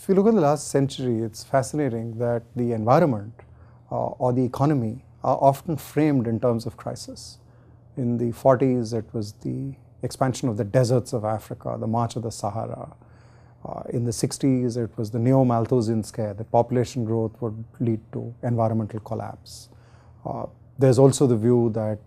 If you look at the last century, it's fascinating that the environment or the economy are often framed in terms of crisis. In the 40s, it was the expansion of the deserts of Africa, the march of the Sahara. In the 60s, it was the neo-Malthusian scare that population growth would lead to environmental collapse. There's also the view that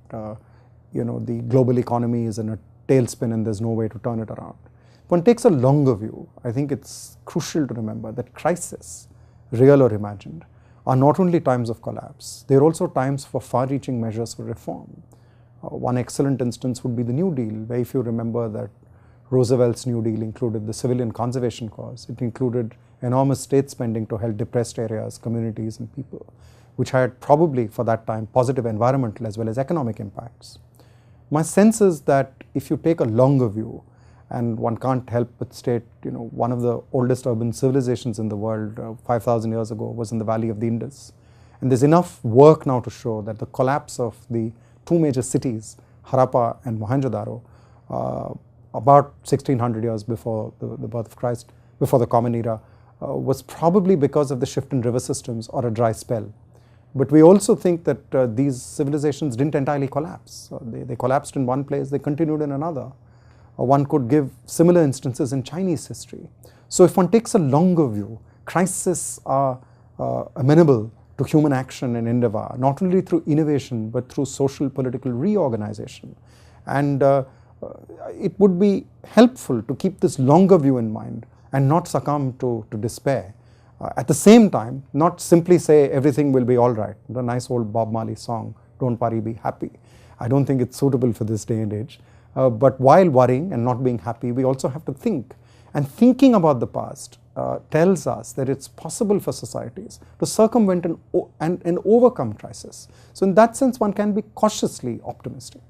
the global economy is in a tailspin and there's no way to turn it around. If one takes a longer view, I think it's crucial to remember that crises, real or imagined, are not only times of collapse, they're also times for far-reaching measures for reform. One excellent instance would be the New Deal, where if you remember that Roosevelt's New Deal included the civilian conservation cause. It included enormous state spending to help depressed areas, communities and people, which had probably for that time positive environmental as well as economic impacts. My sense is that if you take a longer view, and one can't help but state, one of the oldest urban civilizations in the world 5,000 years ago was in the valley of the Indus. And there's enough work now to show that the collapse of the two major cities, Harappa and Mohenjo-daro, about 1600 years before the birth of Christ, before the Common Era, was probably because of the shift in river systems or a dry spell. But we also think that these civilizations didn't entirely collapse. They collapsed in one place, they continued in another. One could give similar instances in Chinese history. So if one takes a longer view, crises are amenable to human action and endeavor, not only through innovation, but through social political reorganization. And it would be helpful to keep this longer view in mind and not succumb to despair. At the same time, not simply say everything will be all right. The nice old Bob Marley song, "Don't worry, be happy." I don't think it's suitable for this day and age. But while worrying and not being happy, we also have to think. And thinking about the past tells us that it's possible for societies to circumvent and overcome crisis. So in that sense, one can be cautiously optimistic.